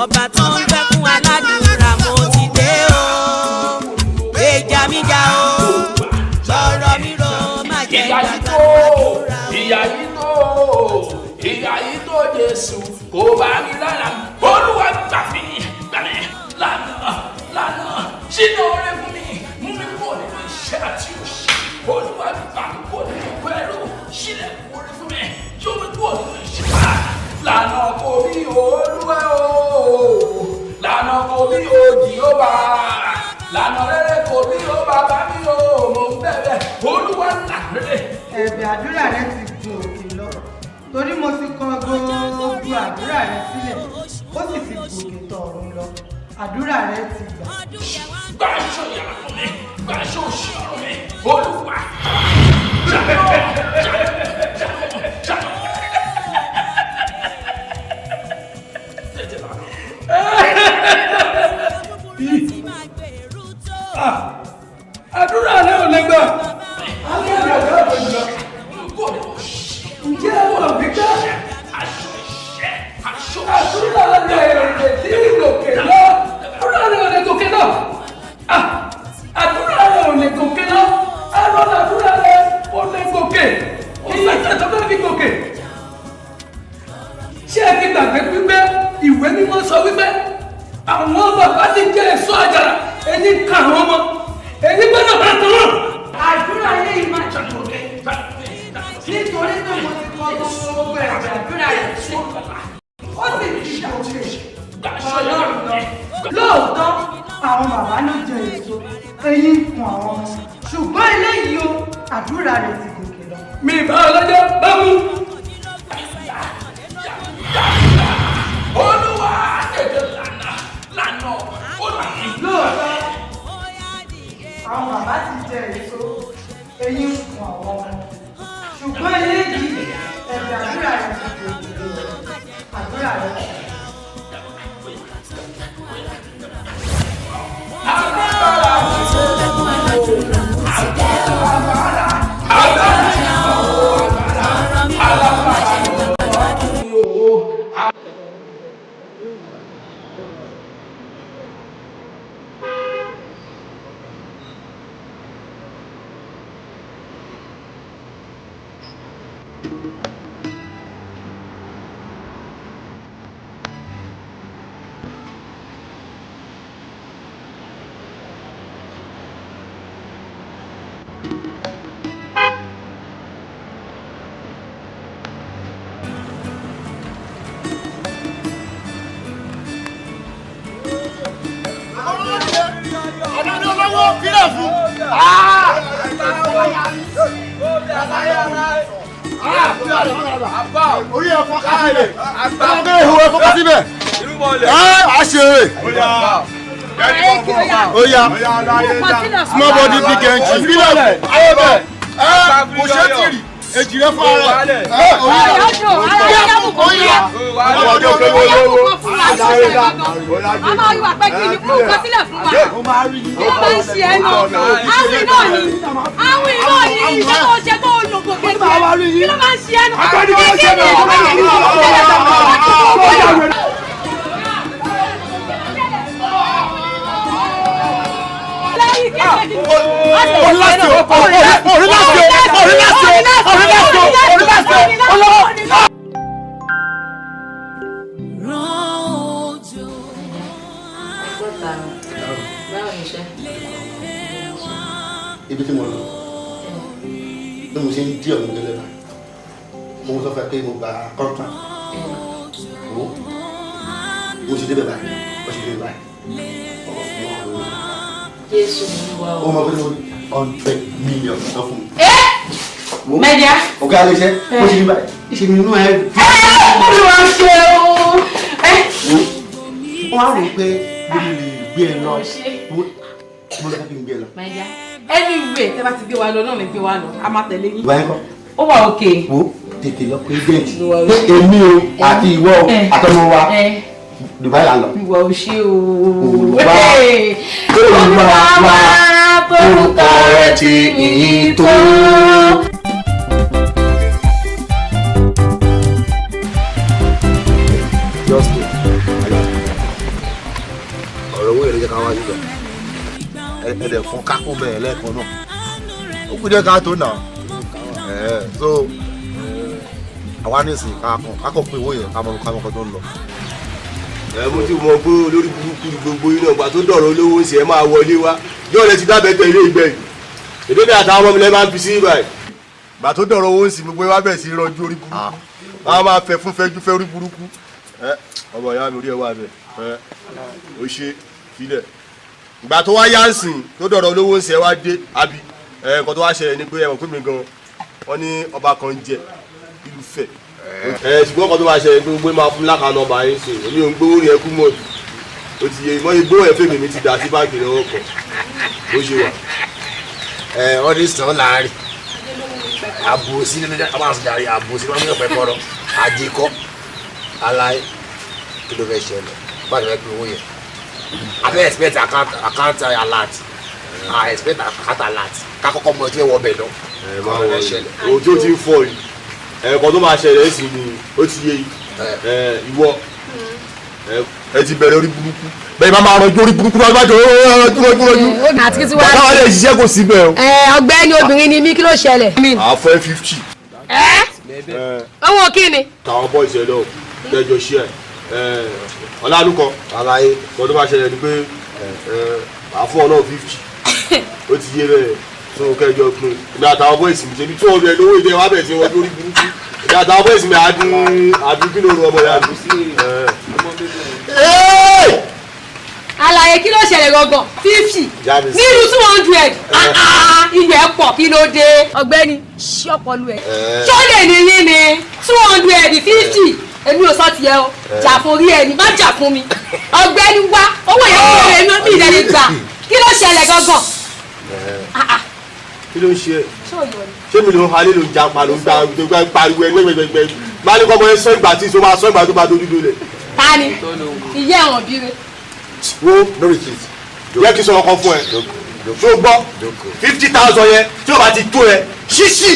ọba tó ń fẹ́ fún aládùúrà mo ti dé o èjà mi já o sọ̀rọ̀ mi rò má jẹ́ ìgbàgbọ́ àdúrà o. ìyá yìí tó Jésù kò bá mi lára Olúwa gbà mí lánàá sínú oore fún mi mú mi kúrò nínú iṣẹ́ àti òṣì Olúwa gbà mí kúrò nínú pẹ́ẹ́rù sílẹ̀ oore fún mi yóò mi kúrò nínú iṣẹ́ lánàá kò bí Olúwa o lánàá kò bí Jèhófà lánàá rere kò bí bàbá mi o mo ń bẹ̀bẹ̀ Olúwa lànà. ẹ̀bẹ̀ àdúrà rẹ ti gùn òkè lọ torí mo ti kọ gbogbo àdúrà rẹ sílẹ̀ ó sì ti gòkè tọ̀run lọ àdúrà rẹ ti gbà. Gbà iṣẹ́ ìyàrá fún mi gbà iṣẹ́ òṣì ọ̀rọ̀ mi Olúwa. àdúrà rẹ ò lè gbà alẹ́ rẹ ò dáàbò jùlọ ǹjẹ́ ẹ mọ̀ wípé àdúrà rẹ ò lè tí gòkè lọ àdúrà rẹ ò lè gòkè lọ àdúrà rẹ ò lè gòkè lọ àrùn àdúrà rẹ ò lè gòkè ìyàtọ̀ tó fẹ́ fi gòkè. ṣé ẹ fi gbàgbé wípé ìwé mímọ́ sọ wípé àwọn bàbá ti jẹ èso àjàrà ẹni ká àwọn ọmọ ẹni gbọ́dọ̀ bá tán wọn. àdúrà yẹ yìí máa jẹ òkè nítorí pé mo ti kọ gbogbo ẹ̀jẹ̀ àdúrà rẹ sí ó sì ti ṣàwòṣe Ọlọ́run lọ lóòótọ́ àwọn bàbá ló jẹ èso eyín kun àwọn ọmọ ṣùgbọ́n eléyìí o àdúrà rẹ ti gòkè lọ. mi bá ọlọ́jọ́ bá mú. Olúwa tètè lànà Olúwa. lóòótọ́ àwọn bàbá ti jẹ èso eyín kun àwọn ọmọ ṣùgbọ́n eléyìí ẹ̀bẹ̀ àdúrà rẹ ti gòkè lọ àdúrà rẹ ti gòkè lọ. orí ẹ̀fọ́ káàlẹ̀ àgbàgbé ìhòòhò ẹ̀fọ́ kọ́ síbẹ̀ àṣeré oya small body big engine bílẹ̀ kò ṣe tìrì èjì rẹ fún ara rẹ oya ọjọ́ pé wọ́n lówó àṣeré dá ọmọ ìwà pẹ́ kí ni fún ìkọsílẹ̀ fún wa ó máa ń ṣe ẹ́ náà àwìn náà ni iṣẹ́ tó ṣe tó lògò kékeré kí ló máa ń ṣe ẹ́ náà kí ni ibi tí mo lọ bí mo ṣe ń dí ọ̀hún gẹ́lẹ́ bá mo sọ fẹ́ pé mo gba contract mo ṣe débẹ̀ báyìí mo ṣe débẹ̀ báyìí ọkọ̀ fún wọn lórí Jésù wà ó. ó mọ pé mo ní 100 million lọ fún mi. Mẹ́díà. ọ̀gá alẹ́ iṣẹ́ mo ṣe ní báyìí ìṣe mi inú ẹ̀ olúwa ṣe o. wọ́n á rò pé mo lè gbé ẹ lọ mo lọ fẹ́ kí n gbé ẹ lọ. Mẹ́díà anyway tẹ́ bá ti gbé wa lọ náà lè gbé wa lọ a máa tẹ̀lé yín. ìwà ẹ̀kọ́. ó wà òkè. wo tètè lọ pé bẹ́ẹ̀ni pé èmi o àti ìwọ àtọmọ wa Dubai là ń lọ. ìwà ò ṣe o. Olúwa wa orúkọ rẹ̀ ti yìn tó. Just ló jẹ́ ká wá síbẹ̀ ẹ̀ẹ́dẹ̀ fún kákó bẹ́ẹ̀ lẹ́ẹ̀kan náà ó kú jẹ́ ká tó nà so àwa nísìnyí kákọ̀ pé owó yẹn ká mọ nǹkan tó ń lọ. mo ti mọ pé olórí burúkú gbogbo yín náà gbà tó dọ̀rọ̀ olówó ń ṣe ẹ máa wọlé wá yóò lẹ ti dábẹ́ tẹ ilé ìgbẹ́ yìí èdè bí àtàwọn ọmọ mi lẹ́ máa ń fi sí ibà yìí. gbà tó dọ̀rọ̀ owó ń sì gbogbo wa bẹ̀rẹ̀ sí rọjú orí burúkú wọn máa fẹ́ fún fẹ́jú fẹ́ orí burúkú ọmọ ìyá mi orí ẹ wà bẹ̀ ó ṣe filẹ̀ ìgbà tó wá yá ń sìn tó dọ̀rọ̀ olówó ń ṣe ẹ wá dé àbí nǹkan tó wá ṣẹlẹ̀ ni pé ẹ̀wọ̀n pé mi gan wọ́n ní ọba kan jẹ ìlú fẹ̀ ṣùgbọ́n kan tó máa ṣẹlẹ̀ pé gbogbo máa fún lákàánú ọba yín sìn èmi ò ń gbówó rí ẹkú mọ́ o ti yẹ ìmọ̀ igbó ẹ̀fẹ́ mi ti dà sí báńkì lọ́wọ́ kan bó ṣe wà. wọ́n ní sàn láàrin àbòsí nínú ọba àṣìdarí àbòsí wọn ní ọ̀pẹ kọ́rọ́ àjẹkọ́ aláì kí ló fẹ́ ṣẹlẹ̀ báyìí wọ́n pe owó yẹn abẹ́ expect account alert expect account alert kakọ́kọ́ mọ̀ tí wọ́n bẹ̀ lọ. máa wọ ohun tí ó ti ń fọ yìí ẹ̀ẹ̀kan tó máa ṣẹlẹ̀ sí ni ó ti yé ìwọ ẹ ti bẹ̀rẹ̀ orí burúkú bẹ́ẹ̀ bá máa rọjò orí burúkú máa bá jọ rọjú bàtà wà lè ṣiṣẹ́ kò sí bẹ́ẹ̀ o. ọ̀gbẹ́ni obìnrin ni mí kí ló ṣẹlẹ̀. àfẹ́ 50. owó kí ni. táwọn bọ́ ìṣẹ̀lẹ̀ o kẹjọ ṣí ẹ ọlálùkọ àlàyé kan tó máa ṣẹlẹ̀ ni pé àfọ́ náà 50 ó ti yé bẹ́ẹ̀ tó kẹjọ pin ìgbà àtàwọn bọ́ ìsinmi ṣe bí 200 lówó ìdẹ wà bẹ̀ sí wọn lórí burúkú ìgbà àtàwọn bọ́ ìsinmi àdúgbò lóru ọmọ yà dùn sí. àlàyé kí ló ṣẹlẹ̀ gangan 50 nínú 200 ìyẹn pọ̀ kí ló dé. ọ̀gbẹ́ni ṣí ọpọlọ ẹ̀ ṣó lè ní yín ni 200 50 èmi ò sọ tiẹ̀ o jà fún orí ẹni má jà fún mi ọ̀gbẹ́ni wá owó yẹn kúrò lè ní bí ìdẹ́ni gbà kí ló ṣẹlẹ̀ gangan. kí ló ń ṣe ṣé mi ló ń halé ló ń japa ló ń gba pariwo ẹgbẹgbẹgbẹ máa ní kọ́ ọmọ yẹn sọ ìgbà tí ìṣó máa sọ ìgbà tó bá dojú dolẹ̀. ta ni ìyá ẹ̀wọ̀n bíire. wo lórí kìí yẹ kí n sọ ọkọ fún ẹ tó gbọ́ 50,000 yẹn tí o bá ti tó ẹ ṣíṣì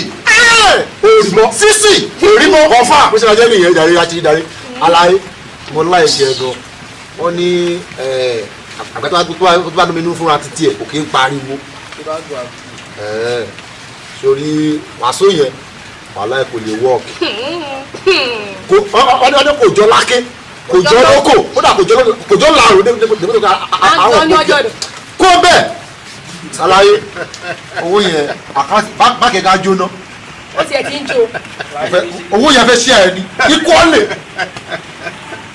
òrìmọ sísì òrìmọ ọfà. bó ṣe máa jẹ́ nìyẹn ìdarí láti darí aláì mo láì ṣe ẹ̀dọ̀ wọ́n ní àgbàtà tó bá nomi inú fúnra títí ẹ̀ kò kí ń pariwo sórí wàásù yẹn wàhálà ẹ̀ kò lè wọ́ọ̀kì ọdún kò jọ lákè kò jọ lóko kódà kò jọ làrú àwọn òkè kó bẹ́ẹ̀ ṣàlàyé owó yẹn bákẹ́ ká jóná ó tiẹ̀ ti ń jó. owó yẹn fẹ́ ṣí ẹ̀ ní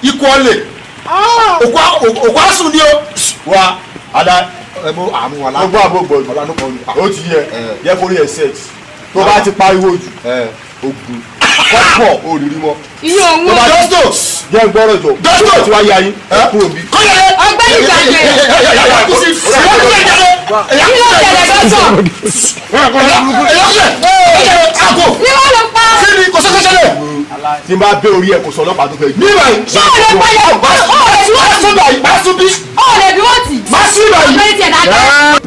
ikú ọ̀lẹ̀ òkú àsùn ni ó wà àdá ẹ̀mú àmúwàlá ọgbọ́n àbọ̀gbọ̀ ó ti yẹ kó rí ẹ̀ sex tó bá ti pariwo jù ogun kọ́pọ̀ òrìrí mọ́. iye òun o dọ́stò jẹ́ gbọ́rọ̀ jọ dọ́stò tí wàá yá yín kúrò bí. ọgbẹ́ni ìjàgbé kí ló ṣẹlẹ̀ dọ́tọ̀. ní wọ́n lọ pa. kíni kò sọ́kọ́ ṣẹlẹ̀. tí n bá bẹ orí ẹ̀ kò sọ ọlọ́pàá tó fẹ́ gbé. ṣé o lè pa yẹn o lè bí wọ́n tì. má sí ìbàyí. ọgbẹ́ni tiẹ̀ dáadáa.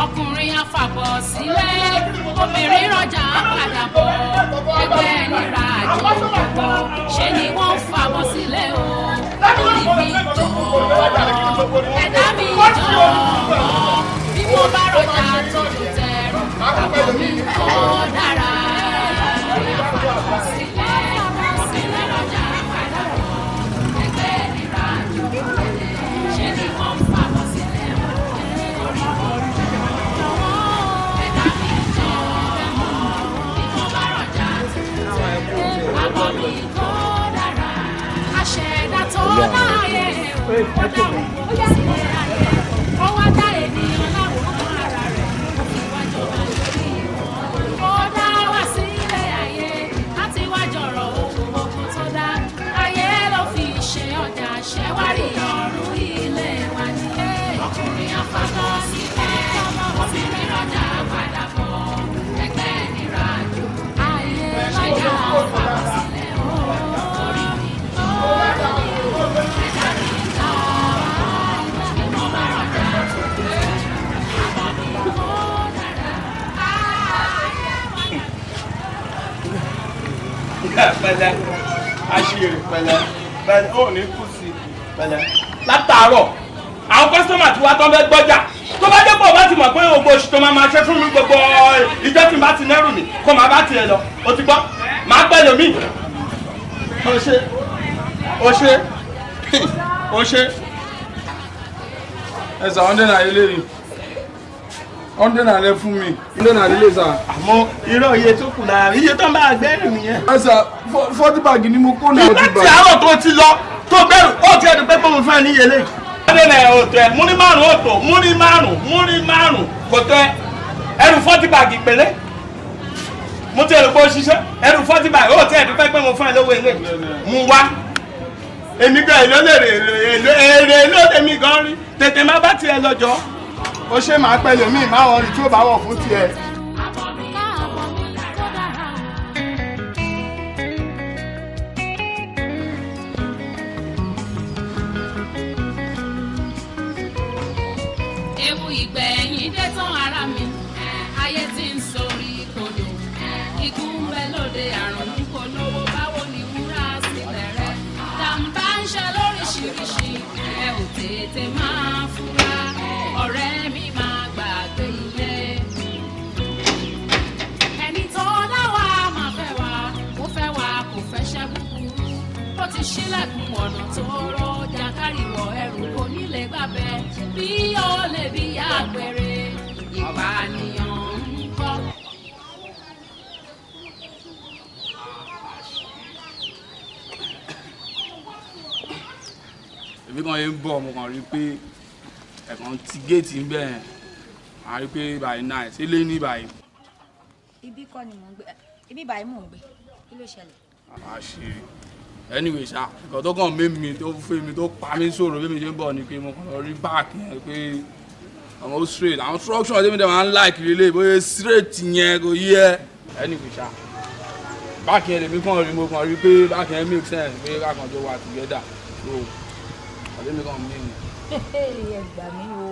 ọkùnrin afàbọ̀ sílẹ̀ obìnrin rọjà padà bọ̀ ẹgbẹ́ nira àjò gbogbo ṣe ni wọ́n fàbọ̀ sílẹ̀ o orí mi jọ̀ọ́ ẹ̀dá mi jọ̀ọ́ bí mo bá rọjà tó tó tẹ̀rù àbọ̀ mi kọ́ dára ọkùnrin afàbọ̀ sílẹ̀ obìnrin rọjà padà bọ̀ ẹgbẹ́ nira àjò gbogbo ṣe ni wọ́n fàbọ̀ sílẹ̀ o orí mi jọ̀ọ́. Aṣẹ̀dá tó láàyè ó dáhùn ó yẹ sílẹ̀ ayé ó wá dá ènìyàn láwòrán ara rẹ̀ ó fi wá jọba lórí wọn. Ó dá wá sílẹ̀ ayé láti wá jọ̀rọ̀ ohun ogun tó dá. Ayé ló fi ṣe ọjà ṣẹ́wárí ọ̀run ilé wa nílé. Ọkùnrin afábọ̀ sílẹ̀ obìnrin rọjà padà bọ̀ ẹgbẹ́ nira jù. Ayé lọ́jà fàbọ̀ sílẹ̀ orí mi. pẹ̀lẹ́ àṣírí pẹ̀lẹ́ ó ní kù sí pẹ̀lẹ́ látàárọ̀ àwọn kọ́sítọ́mà tí wàá tán fẹ́ gbọ́jà tó bá dé pọ̀ bá ti mọ̀ pé gbogbo oṣù tó máa ṣe fún mi gbogbo ìjọ tí n bá ti nẹ́rù mi kó máa bá tiẹ̀ lọ o ti gbọ́ máa pẹ́ lómi. o ṣe ẹ sà ọ̀ndẹ̀ náà ilé yìí ọ̀ndẹ̀ náà lẹ fún mi ọ̀ndẹ̀ náà ilé sà. àmọ́ irọ́ iye tó kù lára iye tó ń bá gbẹ́rù nìyẹn. ẹ sà 40 bag ni mo kó náà. nígbà tí àárọ̀ tó ti lọ tó gbẹ́rù ó ti ẹ̀dùn pé kó mo fẹ́ níye lẹ́yìn. ọ̀ndẹ̀ náà ò tẹ múrí márùn ó tó múrí márùn kò tẹ ẹrù 40 bag péré mo ti ẹrù pé ó ṣiṣẹ́ ẹrù 40 bag ó ti ẹ̀dùn pé mo fẹ́ lówó ilé mu wá èmi gan èlò lè èrè ló èmi gan rí tètè má bá tiẹ̀ lọ́jọ́ ó ṣe máa pẹ́ lómi má wọ́n rí tí ó bá wọ̀ fún tiẹ̀. ewu ìgbẹ̀yìn dé tán ara mi ayé tí ń sórí kodò ikú ń bẹ lóde àrùn ń polówó báwo ni wúrà sílẹ̀ rẹ̀ jàǹbá ń ṣe lóríṣiríṣi ẹ ò tètè máa fura ọ̀rẹ́ mi máa gbàgbé ilé ẹni tó dáwà máa fẹ́ wá ó fẹ́ wá kò fẹ́ ṣẹ́ búburú ó ti ṣílẹ̀kùn ọ̀nà tó rọjà káríwọ̀ ẹrù kò nílé gbàbẹ́ bí ó lè bí àpẹẹrẹ ìpànìyàn ń kọ́. èmi kan yẹn ń bọ̀ mo kàn rí pé ẹ̀kan ti géètì ń bẹ̀ yẹn a rí pé báyìí náà ṣe lé ní báyìí. ibi kọ́ ni mò ń gbé ibi báyìí mò ń gbé kí ló ṣẹlẹ̀. àṣírí anyway ṣá nǹkan tó kàn mímí tó fẹ́ mi tó pa mí sọ̀rọ̀ bí mi ṣe ń bọ̀ ni pé mo kàn lọ rí báàkì yẹn pé ọmọ ó straight àwọn structure tí mi dẹ̀ máa ń like relé bóyá straight yẹn kò yẹ anyway ṣá báàkì yẹn lèmi kàn rí mo kàn rí pé báàkì yẹn make sense pé kákan jọ wà together so ọdún mi kàn mí ni. ẹ gbà mí o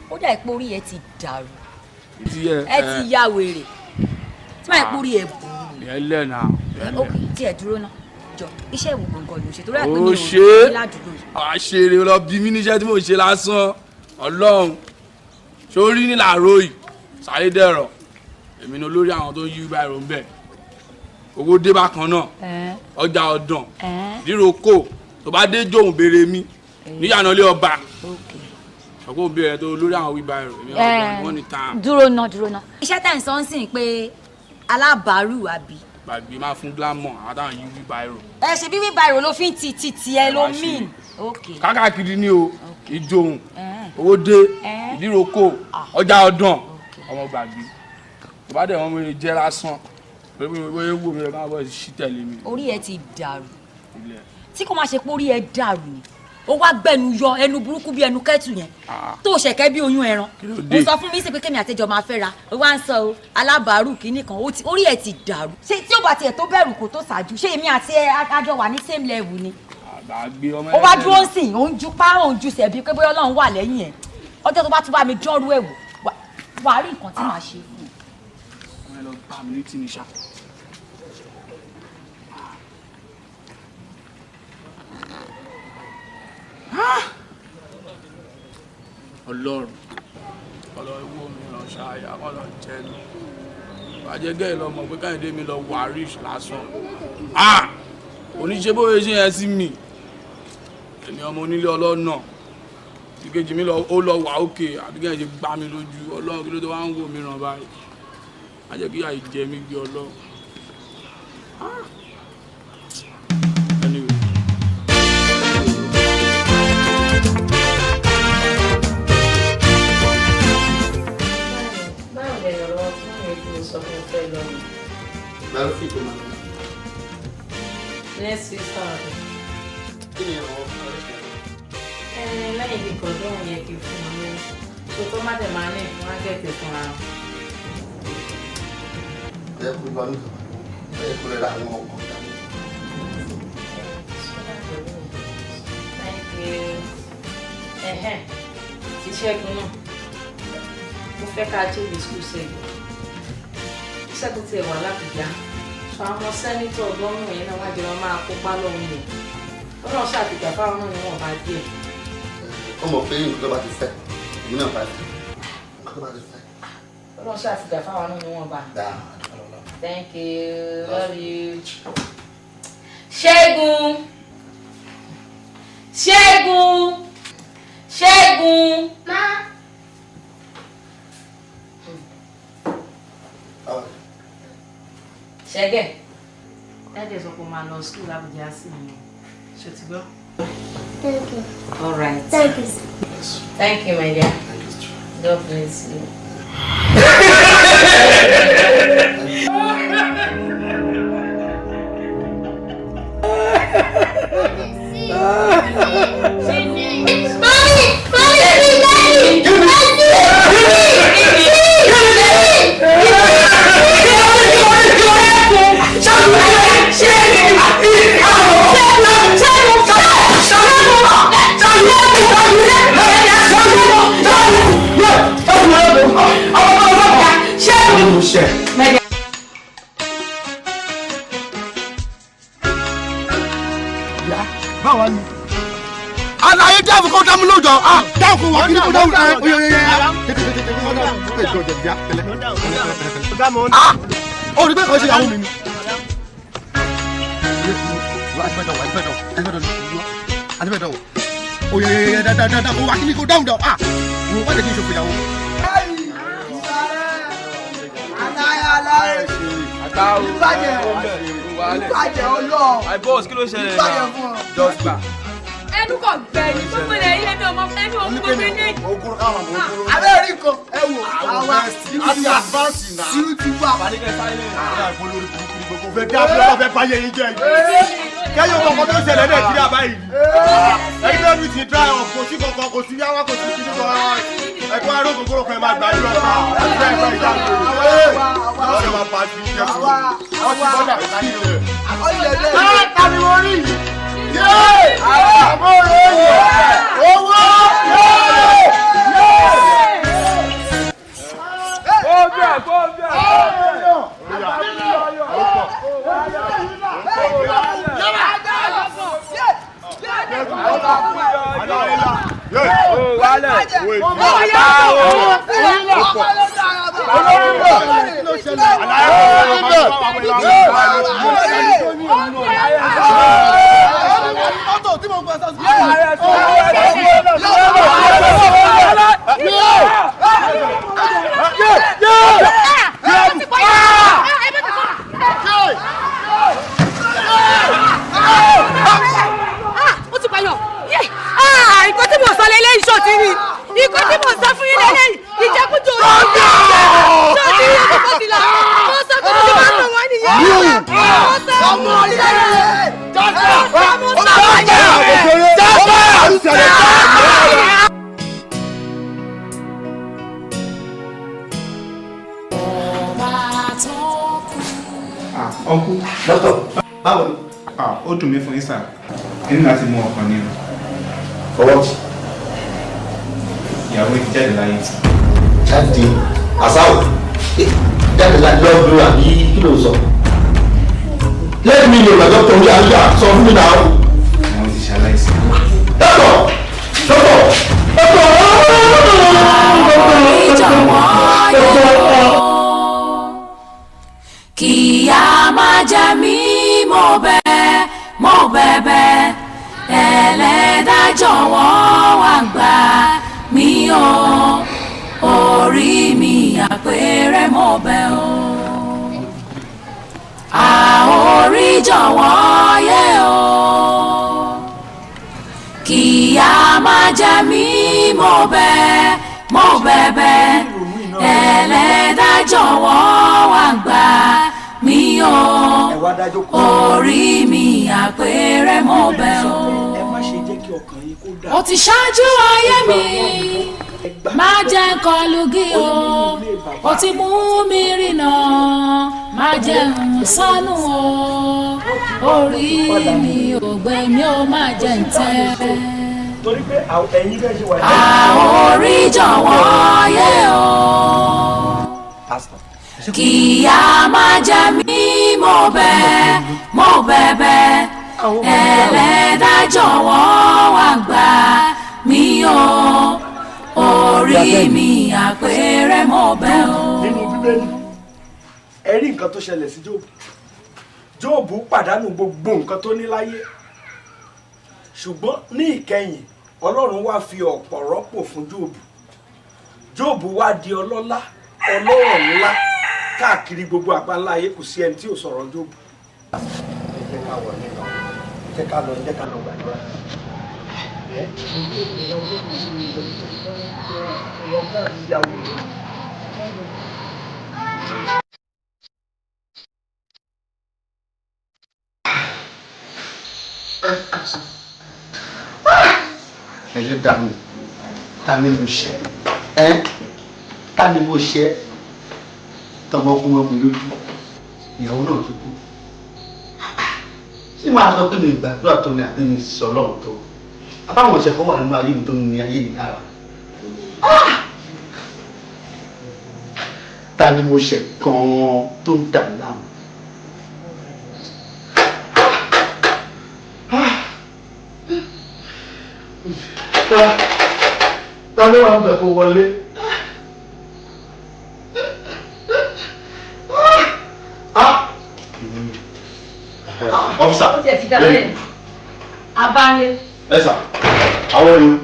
ó dà ipò orí ẹ ti dàrú ẹ ti ya wèrè tí máa ipò orí ẹ bù ú. yẹn lẹ́nà. ok tí ẹ dúró náà jọ iṣẹ́ ìwò gbọ̀ngàn ló ṣe torí àpò mi ò ní ládùúgbò yìí. àṣeré lọ bí mí níṣẹ́ tí mò ń ṣe lásán ọlọ́run sórí ní làárọ̀ yìí sáré dẹ̀rọ̀ èmi ni olórí àwọn tó ń yí báyìí ń bẹ̀ owó dé bákan náà ọjà ọ̀dàn rírokò tó bá dé jóun béèrè mi níyànà ilé ọba ọkọ béèrè tó lórí àwọn wí báyìí èmi ọgbọ́n wọn ní tán. dúró ná iṣẹ́ tẹ̀ ń sọ ń sìn pé alábàárù àbí. gbàgbé máa fún glamour àwọn táwọn yí wí báyìí. ẹ ṣe bí wí báyìí ló fi ń ti ẹ ló mean. kákàkiri ni o ìjòhùn owó dé ìdíròkò ọjà ọdàn ọmọ gbàgbé tó bá dẹ̀ wọ́n mi jẹ́ lásán pé wọ́n wò mí rẹ̀ máa bọ̀ sí tẹ̀lé mi. orí ẹ ti dàrú tí kò máa ṣe pé orí ẹ dàrú ni ó wá gbẹnu yọ ẹnu burúkú bí ẹnu kẹtù yẹn tó ṣẹ̀kẹ́ bí oyún ẹran mo sọ fún mi sí pé kémi àtẹjọ máa fẹ́ra ó wá ń sọ o alábàárù kìíní kan orí ẹ ti dàrú ṣé tí ó bá tiẹ̀ tó bẹ̀rù kó tó ṣáájú ṣé èmi àti àjọ wà ní same level ni ó wá dúró sí i ó ń ju pa ó ń ju sẹ̀bi pé bóyá Ọlọ́run wà lẹ́yìn ẹ̀ ọjọ́ tó bá tún bá mi dánrú ẹ̀ wò wà á rí nǹkan tí màá ṣe fún un. ọmọ ẹ lọ bá mi létí ní ṣá. Ọlọ́run wo mi lọ ṣáàyà kọ́ lọ jẹ́nu bàjẹ́ gẹ́gẹ́ lọ mọ̀ pé káyọ̀dé mi lọ wàríṣ lásán oníṣẹ́ bóyá ṣe yẹn sí mi èmi ọmọ onílé ọlọ́nà ìkejì mi ó lọ wà òkè àbí kẹ́hìn ṣe gbá mi lójú Ọlọ́run kí ló tó wá ń wò mí ràn báyìí má jẹ́ kí àì jẹ mí gbé Ọlọ́run. Next week Saturday. Kí ni ìrànwọ́ fún ọ̀rẹ́ ṣe? Lẹ́yìn bí kan lóhùn yẹn kí fún mi tó tó má dẹ̀ máa ní ìfún ágẹ́tì fún ara. Ẹ kú lọ nígbà ẹ kú rẹ̀ àwọn ọkọ̀ ìdáná. Thank you. Ti Ṣẹ́gun náà. Mo fẹ́ ká jẹ́ ìlú school sẹ́yìn. Ṣẹ́gun ti ẹ̀wọ̀n alábìyá. àwọn sẹ́nitọ̀ gómìnà yẹn náà wá jẹ́ wọn máa kópa lọ́hùn yẹn ọlọ́run ṣàtìgbà fáwọn náà ni wọ́n bá díẹ̀. ó mọ̀ pé nǹkan tó bá ti fẹ́ ìlú náà bá ti nǹkan tó bá ti fẹ́. ọlọ́run ṣàtìgbà fáwọn náà ni wọ́n bá. Thank you. Love you. Ṣẹ́gun. Ṣẹ́gun. Ṣẹ́gun. Ma. Ṣẹ́gẹ̀. Daddy sọ pé máa lọ school Abuja sí mi. Ṣé ti gbọ́? Thank you. All right. Thank you. Thank you, my dear. God bless you. Báwo ni? Àlàyé dáàbò kó dámú lóòjọ́. Dáàbò wà kí ni kó dáhùn. Ó rí bẹ́ẹ̀ kọ́ sí ìyàwó mi ni. Oye dáadáa kó wà kí ni kó dáhùn dáhùn. Wọ́n wá lè kí n ṣòfò ìyàwó. Ìbàjẹ́ ọlọ́ọ̀. Àìbọ́ọ̀sì kí ló ṣẹlẹ̀ náà? Jọ́sìgbà. Ẹnu kò gbẹ̀yìn gbogbo ilẹ̀ yìí ẹni ọmọ ẹni ọmọ gbogbo ilé. Abẹ́ rí nǹkan ẹ wò àwa àti advance náà. Sí ti wà. Fẹ́ kí abúlé fẹ́ báyé yín jẹ́ yìí. Kẹ́yọ̀ kọ̀ọ̀kan tó ṣẹlẹ̀ Nàìjíríà báyìí. Ẹgbẹ́ mi ti dá ọ̀ kò sí kankan kò sí yáwá kò sí kíní kan. Ẹ̀kọ́ aró kòkòrò kan máa gbà yín lọ́pàá. Ẹgbẹ́ ìgbà ìjà ń lò. Ọ̀sẹ̀ máa pa sí ìjẹ́ fún mi. Ọ̀sẹ̀ bọ́dà sí ìrẹ̀. Tani mo rí? Àbọ̀ rẹ̀ owó! Nǹkan tí mo sọ lélẹ́yìn ṣọ́ọ̀tì ni nǹkan tí mo sọ fún yín lélẹ́yìn ìjẹkújẹ òṣèlú ṣọ́ọ̀tì yín kò ti lọ mo sọ pé mo ti máa ń lọ wọ́n nìyẹn mo sọ ọmọ ìlẹ́yìn mo sọ ọkú. Dọ́tọ̀, báwo ni? Ó dùn mí fún yín sà. Nínú láti mú ọkàn ní o. Fọwọ́. Ìyàwó ti jáde láyé. Jáde àsáwò. Jáde láyé lọ́dún àbí kí ló sọ? Lẹ́yìn mi ni ìgbà dọ́tọ̀ ń yá sọ fún mi náà. Àwọn ti ṣaláìsí. Dọ́tọ̀! Dọ́tọ̀! Kìyà má jẹ mí mo bẹ̀bẹ̀ Ẹlẹ́dàá jọ̀wọ́ wá gbà mí o orí mi àpẹẹrẹ mo bẹ̀ o àórí jọ̀wọ́ yẹ o kìyà má jẹ mí mo bẹ̀bẹ̀ Ẹlẹ́dàá jọ̀wọ́ wá gbà mí o orí mi àpẹẹrẹ mo bẹ̀ o. Ó ti ṣáájú ayé mi má jẹ́ kọlùgì o ó ti mú mi rìnà má jẹ́ ń sánú o orí mi ò gbé mi ò má jẹ́ ń tẹ́. Torí pé ẹ̀yin bẹ́ẹ̀ ṣe wà ní. Àórí jọ̀wọ́ yẹ o. kíá má jẹ mí mo bẹ̀bẹ̀ ẹlẹ́dàá jọ̀wọ́ wá gbà mí o orí mi àpẹẹrẹ mo bẹ̀ o. nínú bíbélì ẹ rí nǹkan tó ṣẹlẹ̀ sí Jóòbù. Jóòbù pàdánù gbogbo nǹkan tó ní láyé ṣùgbọ́n ní ìkẹyìn Ọlọ́run wá fi ọ̀pọ̀ rọ́pò fún Jóòbù. Jóòbù wá di ọlọ́lá ọlọ́rọ̀ ńlá káàkiri gbogbo àgbáńlá ayé kò sí ẹni tí ò sọ̀rọ̀ Jóòbù. Jẹ́ ká lọ gbàdúrà. Ẹlẹ́dàá mi, ta ni mo ṣẹ̀? Ta ni mo ṣẹ̀? Tọmọ kún ọmọ lójú, ìyàwó náà tó kú. Ṣé máa sọ pé mi gbàdúrà tó ní àbí mi sọ lọ́run tó? Àbáwọn ọ̀sẹ̀ kan wà nínú ayé mi tó ní ayé mi lára. Ta ni mo ṣẹ̀ gan-an tó ń dà láàmú? Ta ló wà ń bẹ̀ kó wọlé? Ọ́físà. Ó ti ẹ̀ ti dábẹ́ abáyé. Ẹ sà, àwọn èèyàn,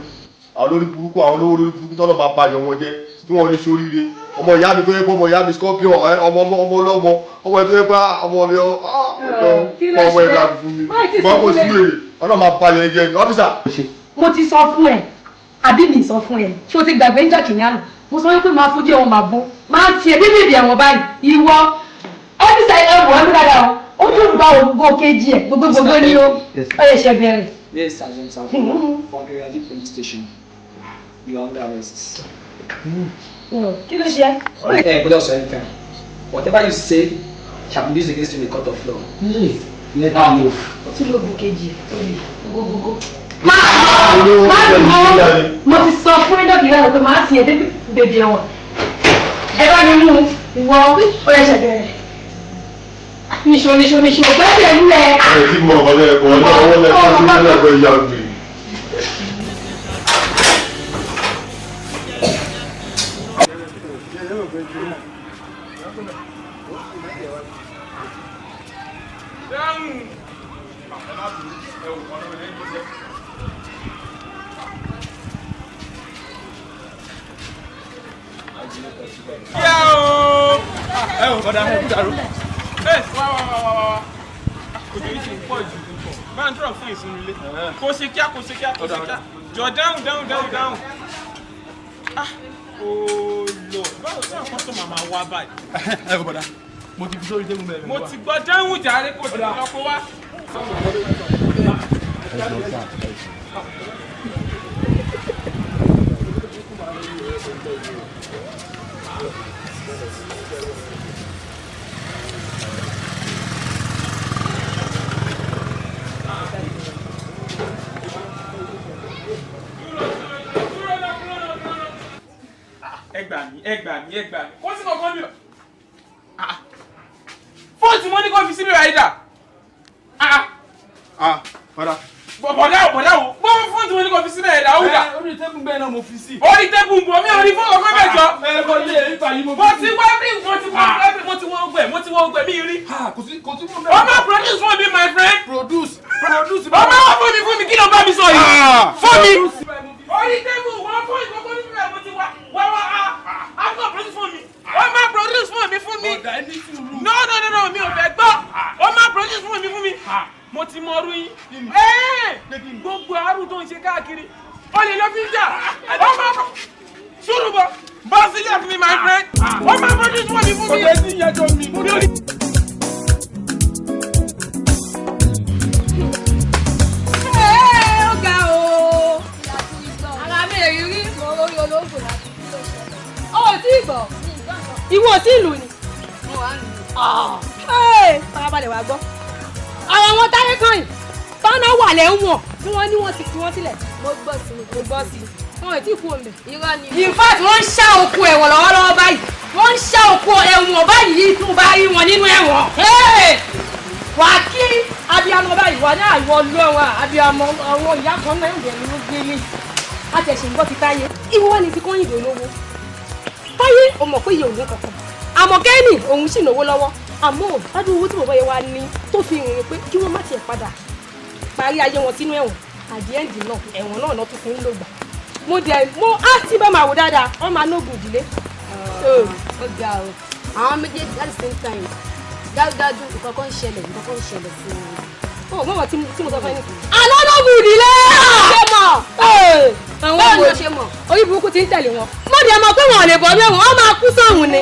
àwọn olórí burúkú, àwọn olówó olórí burúkú tọ́lọ̀ máa bàjẹ́ wọn jẹ́ tí wọ́n lè ṣoríire. Ọmọ ìyá mi tó yẹ pé ọmọ ìyá mi scorpion, ọmọ ọlọ́mọ, ọmọ ẹ̀ tó yẹ pé ọmọ mi ọmọ ẹ̀ dàbí fún mi. Wọ́n kò sí èrè, ọ̀nà máa bàjẹ́ jẹ́ ní ọ́físà. Mo ti sọ fún ẹ, àbí mi sọ fún ẹ, ṣé o ti gbàgbé ń jà kìnìún? Mo sọ wípé máa fojú ẹ̀wọ̀n máa bó, máa tiẹ̀ bíbí ìdí ẹ̀wọ̀n báyìí, ìwọ ọ́físà ẹ̀wọ̀n ẹ̀mí dáadáa o. Ó tún gba ògbó kejì ẹ̀ gbogbo ní ó yẹ ṣe bẹ̀rẹ̀. Yes, Sergeant Sanford, from Ayorinde police station. You are under arrest. Kí ló ṣe? But also anything. Whatever you say shall be used against you in the court of law. Let me move. Ó tún ló bu kejì ẹ̀ gbogbo. Máa mo ti sọ fún ẹjọ́ kìí lọ́wọ́ pé máa ti ẹ̀dẹ́ bèbè ẹ̀wọ̀n. Ẹ bá mi mú ìwọ ó yẹ ṣe bẹ̀rẹ̀. Níṣó gbẹ́sẹ̀ nílẹ̀. Ẹ ti mọ ọ̀gọ́dẹ ẹ̀kọ́ ọwọ́ lẹ́kọ̀ọ́ sí ẹ̀kọ́ ìyá òbí. Kò ṣe kíá jọ dáhùn oh Lord báwo tí àwọn kọ́tọ̀ màmá wá báyìí. ẹ kò bọ̀dá mo ti fi sórí tébù mẹ́rin. mo ti gbọ́ dáhùn jàre kò sí ọkọ̀ wá. ẹ gbà mí kó sí kankan bí fóònù mo ní kó fi síbi rà ìdá. Bọ̀dá. Bọ̀dá wo gbọ́ fóònù mo ní kó fi síbi rà ìdá ó dà. Orí tébù bẹ́ẹ̀ náà mo fi sí. Orí tébù bọ̀ mi ò rí fóònù ọkọ bẹ́ẹ̀ jọ. Ẹ̀kọ́ ilé ìfà yìí mo fi sí. Mo ti wá bí mo ti wọ́n gbẹ̀ mi rí. Kò sí fún bẹ́ẹ̀. Ọmọ produce fún mi my friend. Produce. Ọmọ wa fún mi kí ló bá mi sọ yìí. Fún mi. Orí tébù wọ́n fún ìkókó níbi rẹ̀ mo ti wá akọ produce fún mi. Ọmọ produce fún mi. Ọ̀dà ẹni sùúrù. No mi ò fẹ́ gbọ́. Ọmọ produce fún mi. Mo ti mọ ọrú yín. Gbogbo àrùn tó ń ṣe káàkiri. O lè lọ fi ń jà. Ọmọ sùúrù bọ̀. Bọ́ sílẹ̀ fún mi my friend. Ọmọ produce fún mi. Ọ̀dà ẹni yẹjọ́ mi. Ọ̀gá o. Ara mi èyí rí mo lórí olóògùn láti kí ló ṣe. Ó tí ì gbọ́. Ìwọ sí ìlú ni. Farabalẹ̀ wá gbọ́. Àwọn ọmọ táyé kan yìí tọ́nà wà lẹ́wọ̀n tí wọ́n ní wọ́n ti fi wọ́n sílẹ̀. Mo gbọ́ sí. Wọ́n ò tí ì kú omi. Irọ́ ni. In fact wọ́n ń ṣá òkú ẹ̀wọ̀n lọ́wọ́lọ́wọ́ báyìí. wọ́n ń ṣá òkú ẹ̀wọ̀n báyìí tún bá rí wọn nínú ẹ̀wọ̀n. Wà á kí abiyamọ báyìí wà ní àìwọ lọ́wọ́ abiyamọ àwọn ìyá kan náà ń bẹ̀rù ló gbé ní. A tẹ̀ ṣe ń gbọ́ ti táyé. Ìwọ wá ní ti kọ́yìn ìdò lówó. Táyé o mọ̀ pé iye òun kankan. Àmọ́ kẹ́ni òun sì náwó lọ́wọ́. Àmọ́ ládùn owó tí bàbá yẹn wá ní tó fi rìn pé kí wọ́n má tiẹ̀ padà parí ayé wọn sínú ẹ̀wọ̀n. Àdìẹ́ǹdì náà ẹ̀wọ̀n náà lọ́ tún fi ń lò gbà. Mo á ti bá máa wò dáadáa wọ́n máa nógùn ìdílé. Ó ga o àwọn méjèèjì at the same time dájúdájú nǹkan kan ń ṣẹlẹ̀ sí i. Ó mọ̀ tí mo sọ fún ẹni. Àná nógùn ìdílé. Ṣé mọ̀? Báwo ni o ṣe mọ̀? Orí burúkú ti ń tẹ̀lé wọn. Mo dẹ̀ mọ̀ pé wọn ò lè bọ́ mẹ́wọ̀n wọ́n máa kú sóhun ni.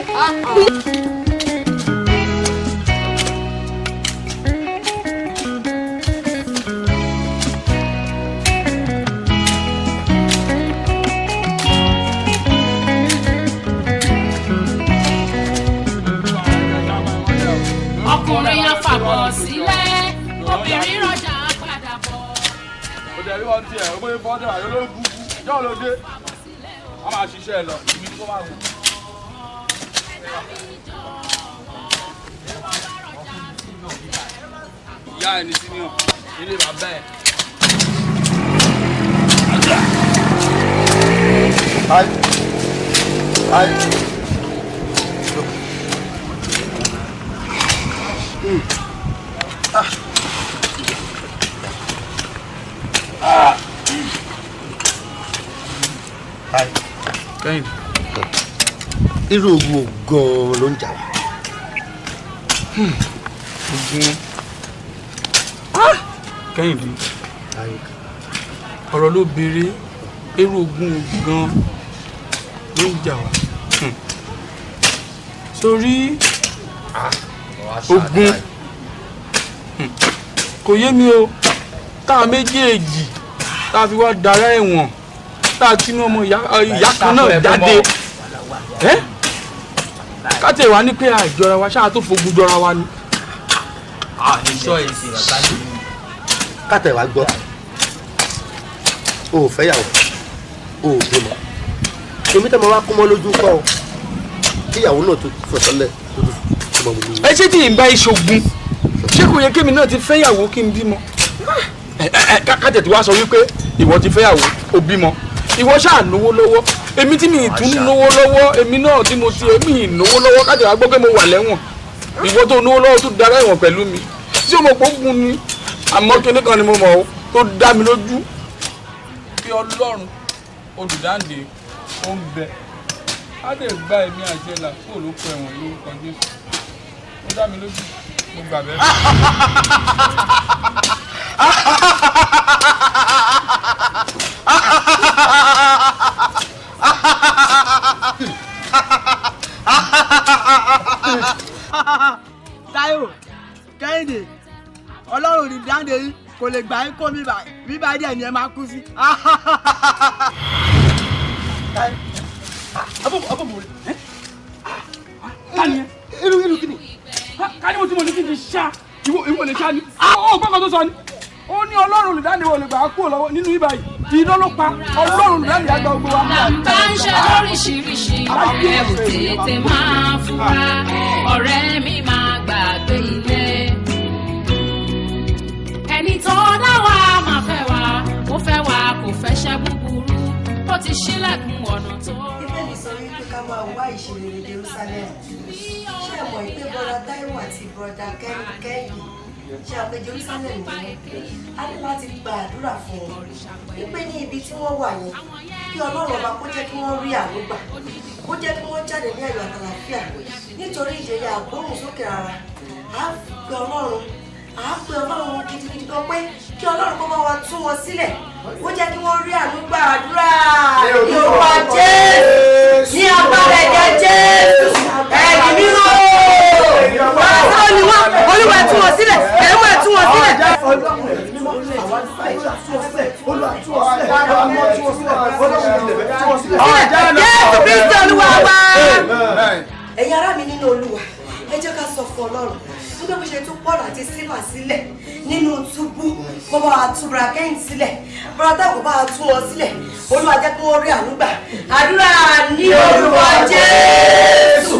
ọkùnrin afàbọ̀ sílẹ̀ obìnrin rọjà padà bọ̀. ó jẹ́ rí wọn tiẹ̀ ó bóyá fọ́ọ́dẹ̀ àyọ̀ ló ń bú jọ́ ló dé wọ́n máa ṣiṣẹ́ lọ ibi tó máa wù. ìyá ẹ̀ ní sínú ilé bàbá ẹ̀. Kẹ́hìndé irú ogun gan-an ló ń jà wá. Ogun Kẹ́hìndé ọ̀rọ̀ ló béèrè irú ogun gan-an ló ń jà wá. Sórí ogun kò yé mi o táwọn méjèèjì tá a fi wá dára ẹ̀wọ̀n tá a tinú ọmọ ìyá kan náà jáde káàtẹ̀ wá ní pé àjọra wa ṣáà tó fogun jọra wa ni. káàtẹ̀ wá gbọ́ o ò fẹ́yàwó o ò bímọ èmi tẹ́ mo wá kú mọ́ lójú kọ́ ọ kíyàwó náà tó fọ̀tọ́lẹ̀ tó tó mọ̀ mọ́ mi. ẹ ṣé tí ì ń bá ìṣògùn ṣé kò yẹ kémi náà ti fẹ́yàwó kí n bímọ. káàtẹ̀ tí wàá sọ wípé ìwọ ti fẹ́yàwó o bímọ ìwọ ṣáà náwó lọ́wọ́ èmi tí mi ì tún náwó lọ́wọ́ èmi náà tí mo ti èmi ì náwó lọ́wọ́ káàtẹ̀ wá gbọ́ pé mo wà lẹ́wọ̀n ìwọ tó náwó lọ́wọ́ tó dára ẹ̀wọ̀n pẹ̀lú mi tí o mọ̀ pé ó gun ni àmọ́ kíní kan ni mo mọ̀ ó tó dá mi lójú. bí Ọlọ́run olùdáǹdè ó ń bẹ á lè gba ẹ̀mí Àjẹlà kó ló kọ ẹ̀wọ̀n lórúkọ Jésù ó dá mi lójú mo gbà bẹ́ẹ̀. Dayo Kẹ́hìndé Ọlọ́run ní dáńdé yìí kò lè gbà yín kó mi bá díẹ̀ ni ẹ máa kú sí. irú kí ni ká ní mo ti mọ̀ ní kí n ti ṣá ìwọ lè ṣá ni ó gbọ́ngàn tó sọ ni ó ní Ọlọ́run olùdáǹdè wò lè gbà á kúrò lọ́wọ́ nínú ibà yìí iná ló pa Ọlọ́run olùdáǹdè àgbà gbogbo wa. bá ń ṣe lóríṣiríṣi ẹ̀wù tètè máa fura ọ̀rẹ́ mi máa gbàgbé ilé. ẹni tó dá wa máa fẹ́ wa ó fẹ́ wa kò fẹ́ ṣẹ́ búburú ó ti ṣílẹ̀kùn ọ̀nà tó. Bíbélì sọ wípé ká máa wá ìṣeré Jerusalem. Ṣé ẹ mọ̀ pé bọ́dà Táíwò àti bọ́dà Kẹ́hìndé ṣe àpè Jerusalem ní a ní láti gba àdúrà fún wọn wípé ní ibi tí wọ́n wà yẹn kí Ọlọ́run ọba kó jẹ́ kí wọ́n rí àánú gbà kó jẹ́ kí wọ́n jáde ní ayọ̀ àtàlàfíà nítorí ìjẹyà àgbóhùn sókè rárá á pe Ọlọ́run gidigidi gan pé kí Ọlọ́run kó bá wa tú wọn sílẹ̀ kó jẹ́ kí wọ́n rí àánú gbà àdúrà ní orúkọ Jésù ní agbára ẹ̀jẹ̀ Jésù ẹ̀mí mímọ́ Olúwa tú wọn sílẹ̀ ẹ̀rọ tú wọn sílẹ̀. Jésù Kristi Olúwa wa. Ẹ̀yin ará mi nínú Olúwa ẹ jẹ́ ká sọ fún Ọlọ́run nígbà bó ṣe tún Pọ́ọ̀lù àti Sílà sílẹ̀ nínú túbú kó bá wa tú bra Kẹ́hìndé sílẹ̀ bọ́dà kó bá wa tú wọn sílẹ̀ Olúwa jẹ́ kí wọ́n rí àánú gbà àdúrà ní orúkọ Jésù.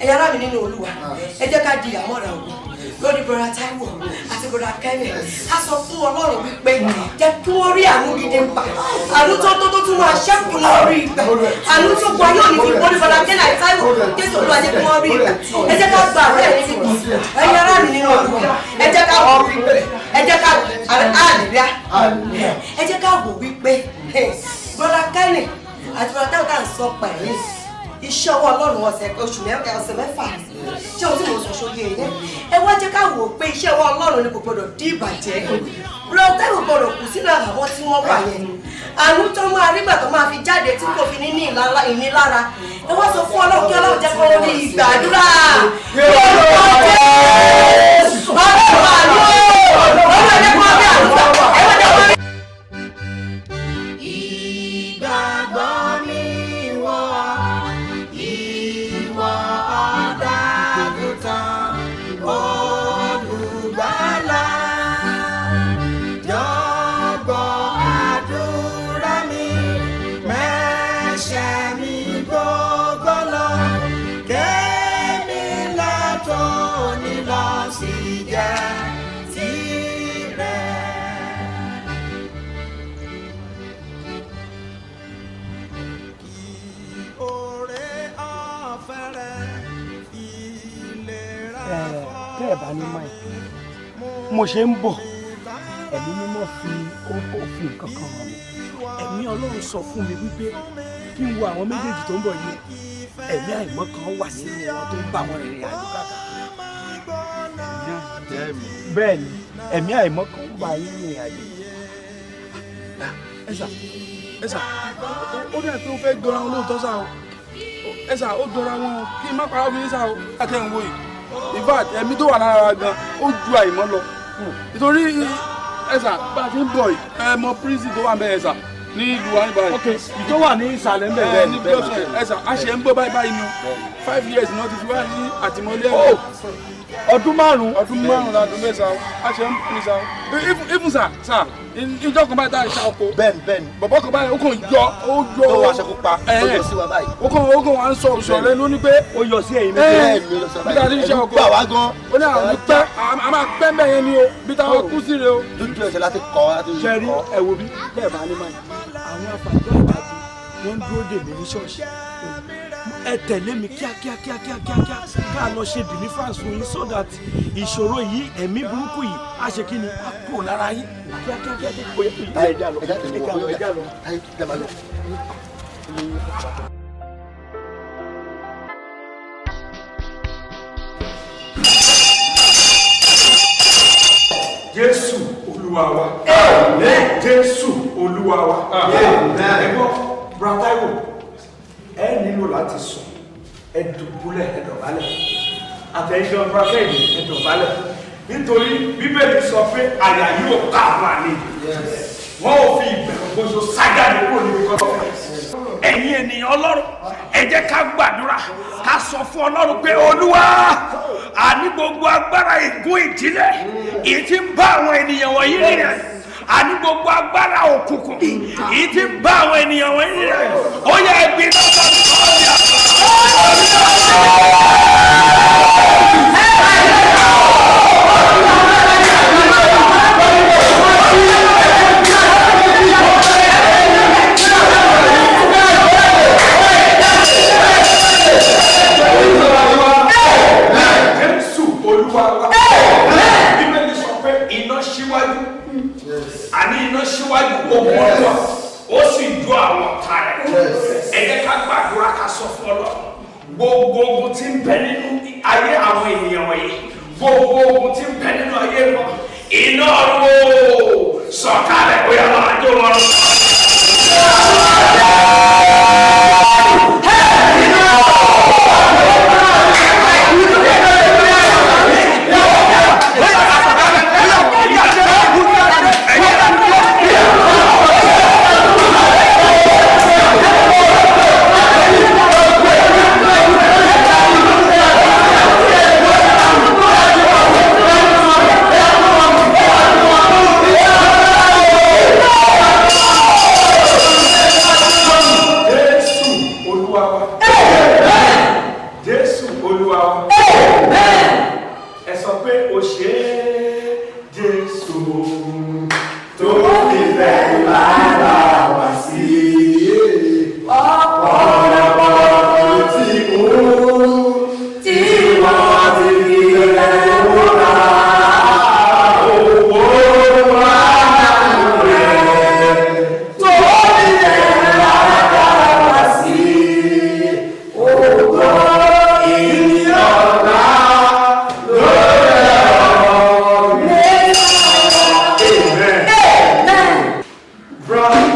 ẹ̀yà ara mi nínú Olúwa ẹ jẹ́ ká di àmọ́ra ògùn lórí bọ́ra Táíwò àti bọ́ra Kẹ́mi ká sọ fún Ọlọ́run wípé jẹ́ kí wọ́n rí àánú gidi ń pa àánú tó tún máa ṣẹ́kù lórí ìgbà àánú tó gba yóò ní fi borí bọ́ra Kẹ́mi àti Táíwò Jésù Olúwa jẹ́ kí wọ́n rí ìgbà ẹ jẹ́ ká gba àárẹ̀ ní fífi ẹ̀yà ara mi nínú Olúwa ẹ jẹ́ ká wò wípé ẹ jẹ́ ká àlèríà ẹ jẹ́ ká wò wípé bọ́ra Kẹ́mi àti bọ́ra Táíwò tá à ń sọ pẹ̀lú iṣẹ́ ọwọ́ Ọlọ́run ọ̀sẹ̀ mẹ́fà ṣé o tí mo sọ sóyè yẹn ẹ wá jẹ́ ká wò ó pé iṣẹ́ ọwọ́ Ọlọ́run ni kò gbọdọ̀ dí ìbàjẹ́ bùrọ̀dá ò gbọdọ̀ kù sínú àwọn tí wọ́n wà yẹn àánú tó máa rí gbà tó máa fi jáde tí kò fi ní ìnilára ẹ wá sọ fún Ọlọ́run kí Ọlọ́run jẹ́ kó rí ìgbàdúrà Yorùbá Jésù Ọlọ́run àánú Ọlọ́run jẹ́ kó rí àdúrà ẹ wá jẹ́ kó rí. Ìgbàgbọ́ mi ìwọ ọ̀dàgùtàn olùgbàlà jọ̀gbọ́ àdúrà mi mẹ́ṣẹ̀ mi gbogbo lọ kémi látọ̀ nílọ sí jẹ́ tirẹ̀. Tẹ́ ẹ̀ bá ní máì mo ṣe ń bọ̀ ẹ̀mí mímọ́ fi nǹkan kan hàn mí ẹ̀mí Ọlọ́run sọ fún mi wípé kí n wo àwọn méjèèjì tó ń bọ̀ yìí ẹ̀mí àìmọ́ kan wà nínú wọn tó ń bá wọn rìnrìn àjò kàkà bẹ́ẹ̀ ni ẹ̀mí àìmọ́ kan ń bá yín rìnrìn àjò. ẹ sà ó dẹ̀ pé ó fẹ́ jọra wọn lóòótọ́ sá o ẹ sà ó jọra wọn kí n má parọ́ fún yín sá o látẹ̀ ń wo yìí in fact ẹ̀mí tó wà lára wa gan ó ju àìmọ́ lọ nítorí ẹ̀sà bá a ti ń bọ̀ yìí ẹ mọ prison tó wà ń bẹ ẹ̀sà ní ìlú wa níbàyìí. ok ìtọ́ wà ní ìsàlẹ̀ ń bẹ̀ bẹ́ẹ̀ ní blọọsì ẹ̀sà a ṣe ń gbọ́ báyìí ni 5 years ni wọ́n ti fi wá ní àtìmọ́lé ẹ̀. ọdún márùn-ún. ọdún márùn-ún la dùn mẹ́sà a ṣe ń ní sa even sà ìjọ kan báyìí tá a ṣe àpò. bẹ́ẹ̀ni bọ̀bọ̀ kan báyìí ó kàn yọ ó yọ tó wá aṣọ pupa ó yọ sí wa báyìí. ó kàn wá ń sọ òṣùwọ̀n ló ní pé ó yọ sí ẹ̀yìn méjì. bí táwọn ti ń ṣe ọkọ ó ní àwọn pẹ́ a máa pẹ́ mẹ́yẹn ni o bí táwọn kú sí rẹ o. lójú ẹsẹ̀ láti kọ́ láti ṣe rí ẹ̀wò bí bẹ́ẹ̀ bá ní máa àwọn àfàjọ ìbàdàn wọ́n ń dúró dè mí ní ṣọ́ọ̀ṣì ẹ tẹ̀lé mi kíákíá ká lọ ṣe deliverance fún yín so that ìṣòro yìí ẹ̀mí burúkú yìí á ṣe kí ni á kúrò lára yín kíákíá kó yẹ kó yẹ ẹja lọ. Jésù Olúwa wa. Jésù Olúwa wa. Ẹ̀gbọ́n Bratawo ẹ nílò láti sùn ẹ dùbúlẹ̀ ẹ dọ̀bálẹ̀ àtẹ̀yìndọ̀ brakẹ́ẹ̀dì ẹ dọ̀bálẹ̀ nítorí Bíbélì sọ pé àyà yóò ká àwọn àlejò wọn ò fi ìbẹ̀rù gbóso sájáde kúrò níbi kọ́. ẹ̀yin ènìyàn Ọlọ́run ẹ jẹ́ ká gbàdúrà ká sọ fún Ọlọ́run pé Olúwa àní gbogbo agbára ègún ìdílé èyí tí ń bá àwọn ènìyàn wọ̀nyí rìn àní gbogbo agbára òkùnkùn èyí tí ń bá àwọn ènìyàn wọ̀nyí rìn ó yẹ ẹgbẹ́ náà sọ fún ọ̀rẹ́ Jésù Olúwa wa. Bíbélì sọ pé iná síwájú àní iná síwájú ogun Olúwa ó sì jó àwọn ọ̀tá rẹ̀. Ẹ jẹ́ ká gbàdúrà ká sọ fún Ọlọ́run gbogbo ogun tí ń bẹ nínú ayé àwọn ènìyàn wọ̀nyí gbogbo ogun tí ń bẹ nínú ayé wọn iná ọ̀rọ̀ sọ̀kalẹ̀ bóyá máa jó wọn. Yeah. ṣe Jésù tó fi fẹ́ lára wá sí ọ̀pọ̀lọpọ̀ tí kú tí wọ́n ti fi ẹ̀rọ ra owó àánú rẹ̀ tó fi fẹ́ lára wá sí ògo ìyọ̀nà lórí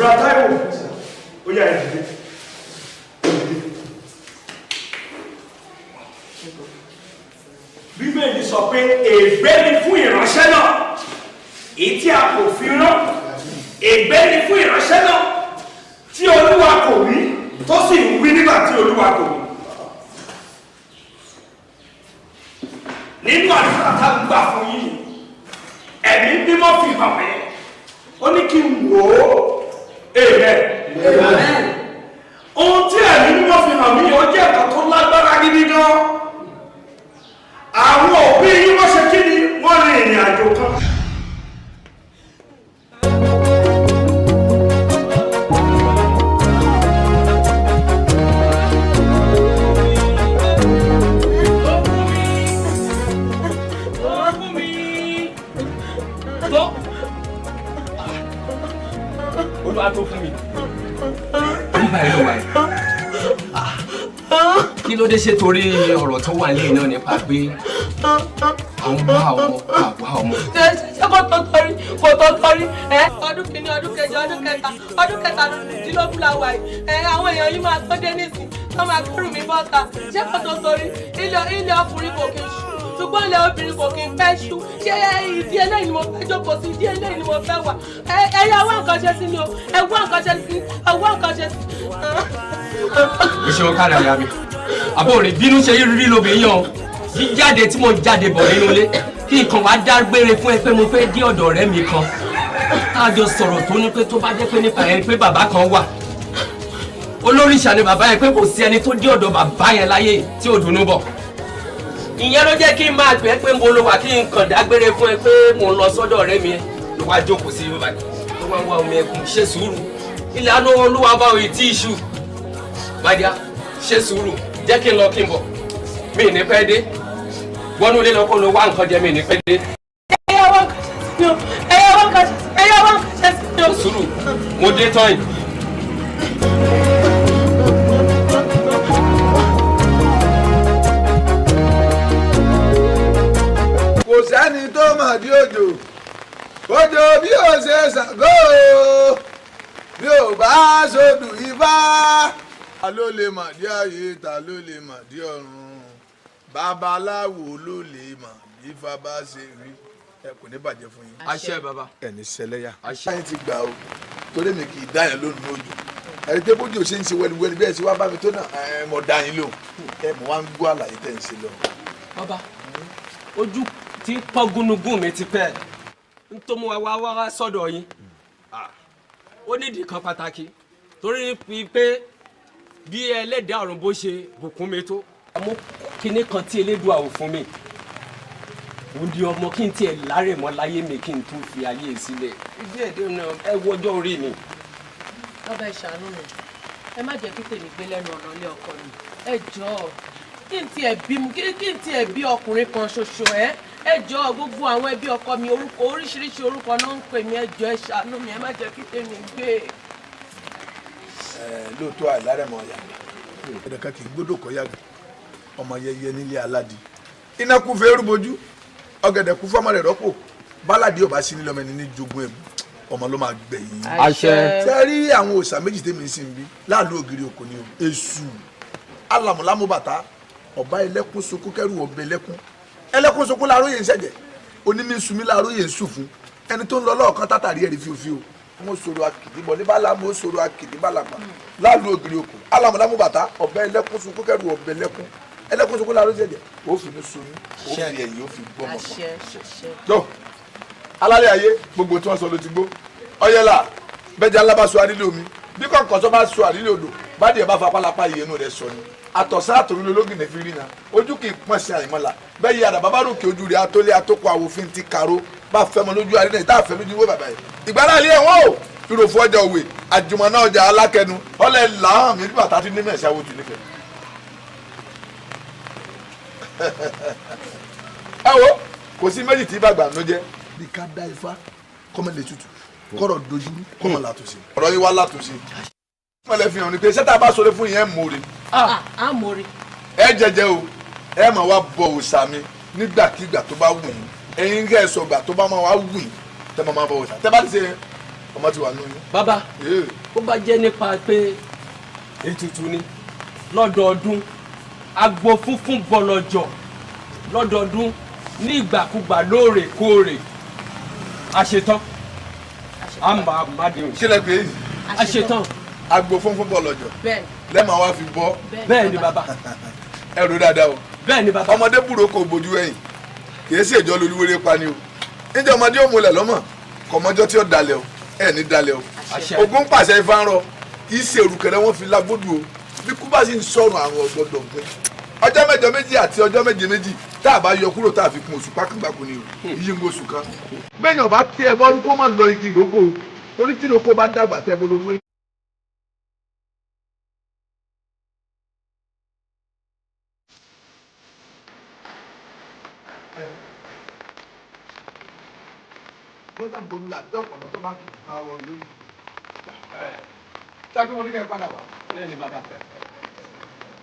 Brother Taiwo, ó yá ẹ dìde. Bíbélì sọ pé ègbé ni fún ìránṣẹ́ náà, èyí tí a kò fi rán, ègbé ni fún ìránṣẹ́ náà tí Olúwa kò wí tó sì ń wí nígbà tí Olúwa kò wí. Nínú àdúrà tá a gbà fún yín, ẹ̀mí mímọ́ fi hàn mí, ó ní kí n wò ó. Amen. Ohun tí ẹ̀mí mímọ́ fi hàn mí ó jẹ́ ẹ̀kọ́ tó lágbára gidi gan. Àwọn òbí yín wọ́n ṣe kí ni wọ́n rin ìrìn àjò kan. Olúwa tó fún mi. Nígbà yẹn ló wà yìí. Kí ló dé ṣe torí ọ̀rọ̀ tó wà nílẹ̀ náà nípa pé àwọn bá ọmọ àwa ọmọ. Ṣé kò tó torí ọdún kìíní ọdún kejì ọdún kẹtàdínlógún la wà yìí àwọn èèyàn yìí máa tó dé nísìn tó máa kúrò mí bọ́ta ṣé kò tó torí ilé ọkùnrin kò kí n ṣú ṣùgbọ́n ilé obìnrin kò kí n fẹ́ ṣú ṣé ìdí eléyìí ni mo fẹ́ jókòó sí ìdí eléyìí ni mo fẹ́ wà ẹ̀yà wá nǹkan ṣe sí ni o ẹ̀wọ́ nǹkan ṣe sí. Mo ṣe wọn kára ìyá mi. Àbọ̀ rẹ̀ bínú ṣe rí lóbìnrin yàn jíjáde tí mo jáde bọ̀ nínú ilé kí nǹkan wá dágbére fún ẹ pé mo fẹ́ dé ọ̀dọ̀ ọ̀rẹ́ mi kan. Táàjọ sọ̀rọ̀ tó ní pé tó bá jẹ́ pé nípa ẹ pé bàbá kan wà. Olóríṣà ni bàbá yẹn pé kò sí ẹni tó dé ọ̀dọ̀ bàbá yẹn láyé tí ò dùnnú bọ̀. Ìyẹn ló jẹ́ kí n máa gbẹ́ pé mo lo wà kí n kàn dágbére fún ẹ pé mo ń lọ sọ́dọ̀ ọ̀rẹ́ mi ló wá jókòó sí bàbá tó wá ń wá omi ẹkùn ṣe sùúrù ilẹ̀ àánú Olúwa bá òye tí iṣu Màdíà ṣe sùúrù jẹ́ kí n lọ kí n bọ̀ mi ní pẹ́ dé wọnú ilé lọ́kọ́ ló wá nǹkan jẹ mi ní pẹ́ dé. ẹyà wá nǹkan ṣe sí ni o. Sùúrù mo dé tán yìí. Kò sẹ́ni tó mọ̀ dí òjò bí ó ṣe Ṣàngó bí ó bá ṣodù Ifá ta ló lè mọ̀ dí ayé ta ló lè mọ̀ dí ọ̀run babaláwo ló lè mọ̀ bí Ifá bá ṣe rí ẹ kò ní bàjẹ́ fún yín. Àṣẹ bàbá. Ẹni ṣẹlẹ́yà. Àṣẹ. Báyìí ti gbà o torí mi kì í dáyàn lónìí lójú ẹni pé bójú ò ṣe ń ṣe wẹniwẹni bẹ́ẹ̀ sí wá bá mi tó náà ẹ mọ̀ dá yín lò ẹ mọ̀ wá ń gbọ́ àlàyé tẹ̀ ń ṣe lọ. Bàbá ojú tí pọ́n gúnugún mi ti pẹ́ ń tó mú wa wá sọ́dọ̀ yín ó nídìí kan pàtàkì torí pé bí ẹlẹ́dàá ọ̀run bó ṣe bùkún mi tó àmọ́ kinní kan tí Elédùà ò fún mi òun di ọmọ kí n tiẹ̀ lárẹ̀ mọ́ láyé mi kí n tún fi ayé sílẹ̀ ìdí ẹ̀dẹ́ náà ẹ wọjọ́ orí mi. Bàbá ẹ ṣàánú mi ẹ má jẹ́ kí tèmi gbé lẹ́nu ọ̀nà ilé ọkọ mi ẹ jọ̀ọ́ kí n tiẹ̀ bí ọkùnrin kan ṣoṣo ẹ jọ̀ọ́ gbogbo àwọn ẹbí ọkọ mi orúkọ oríṣiríṣi orúkọ náà ń pè mí ẹ jọ̀ọ́ ẹ ṣàánú mi ẹ má jẹ́ kí tèmi gbé. Lóòótọ́ àìlárẹ̀mọ̀ ọ̀yà ẹ̀dẹ̀kan kì í gbọ́dọ̀ kọ́ yàgò ọmọ yẹyẹ nílé aládìí iná kú fẹ́ rúbojú ọ̀gẹ̀dẹ̀ kú fọ́mọ rẹ̀ rọ́pò báládì ọba sí nílẹ̀ ọmọ ẹni ní jogún ẹ̀mú ọmọ ló máa gbẹ̀yìn. Àṣẹ. ṣe rí àwọn òòṣà méjì tèmi sì ń bí láàlú ògiri òkò ni o èṣù alàmúlámú bàtà ọba ẹlẹ́kún sunkún kẹrù ọbẹ̀ ẹlẹ́kún ẹlẹ́kún sunkún láàróyè ń ṣẹ̀jẹ̀ onímí sunmi láàróyè ń sùn fún ẹni tó ń lọ lọ́ọ̀kan tátàrí ẹ̀rí fíofío mo sọ̀rọ̀ akìdíbọ̀ níbàlá mo sọ̀rọ̀ akìdíbàlàpà láàlú ògiri òkò alàmúlámú bàtà ọba ẹlẹ́kún sunkún kẹrù ọbẹ̀ ẹlẹ́kún sunkún láàróyè ṣẹ̀jẹ̀ ó fi ní sunmi ó fi ẹ̀yìn ó fi gbọ́mọ̀ kan alálẹ̀ ayé gbogbo tí wọ́n sọ ló ti gbó ọyẹ́là bẹ́jà ńlá bá sọ àdílé omi bí kọ̀ọ̀kan tó bá sọ àdílé odò bá díẹ̀ bá fa pálápá ìyẹnú rẹ̀ sọ ni àtọ̀sán àtòrí lológì ní fi rí na ojú kì í pọ́n sí àyìnmọ́lá bẹ́ẹ̀ yí àdàbà bá ròkè ojú rẹ̀ atólé atókò àwòfin ti kàró bá fẹ́ mọ lójú àrídẹ́ ìta àfẹ́ lójú wó bàbá yìí ìgbàlá ilé ẹ̀wọ̀n o ìròfò ọjà òwe àjùmọ̀ná ọjà alákẹnu ọlẹ̀ làwọn mi nígbà tá a ti ní mẹ́sà wo jù nífẹ̀ẹ́. ẹ wo kò sí méjì tí bàgbà ló jẹ́ bí ká dá ifá kọ́mọ lè tutù kọ́rọ̀ dojú kọ́mọ látòsí ọ̀rọ̀ yìí wá látòsí. mọ̀lẹ́ fi hàn ní pé sẹ́tà bá sọ̀rọ̀ fún yẹn mòrè. a mòrè. ẹ jẹjẹ o ẹ máa wá bọ òòṣà mi nígbàkigbà tó bá wù yín ẹ̀yin kẹ́ ẹ sọ̀gbà tó bá máa wá wù yín tẹ́ máa bọ òòṣà tẹ́ bá ti ṣe ọmọ ti wà lóyún. bàbá ó bá jẹ́ nípa pé ètùtù ni lọ́dọọdún agbo funfun bọ̀lọ̀jọ̀ lọ́dọọdún ní ìgbàkúgbà lóòrèkóòrè àṣetán àmàdéhùn. ṣé lẹ pé èyí. àṣetán. agbo funfun bọ̀lọ̀jọ̀ lẹ́ẹ̀ma wá fi bọ́. bẹ́ẹ̀ ni bàbá. ẹ rò dáadáa o. bẹ́ẹ̀ ni bàbá. ọmọdé búrò kò bójú ẹ̀yìn kì í ṣèjọ́ lolúwere pa ni o níjẹ́ ọmọdé ò múlẹ̀ lọ́mọ kọ̀mọ́jọ́ tí ó dalẹ̀ o ẹ̀ ní dalẹ̀ o. Ògún pàṣẹ ifá ń rọ kì í ṣe èrùkẹ̀rẹ̀ wọn fi lágbódù o bí kú bá sì ń sọ̀rọ̀ àwọn ọ̀gbọ́dọ̀ gbé ọjọ́ mẹ́jọ méjì àti ọjọ́ méje méjì tá a bá yọ kúrò tá a fi kún oṣù pákíngbàkú ni o iye ń oṣù kan. bẹ́ẹ̀ni ọba tẹ ẹ bọ́ kó má lọ igi ìrókò torí tí ìrókò bá dàgbà tẹ bọ́ lówó. bọ́dà bolú la dé ọ̀pọ̀lọpọ̀ tó bá kí àwọn olóyún. sáà kí wọ́n ní kẹ́ ẹ padà wá. bẹ́ẹ̀ni bàbá fẹ́.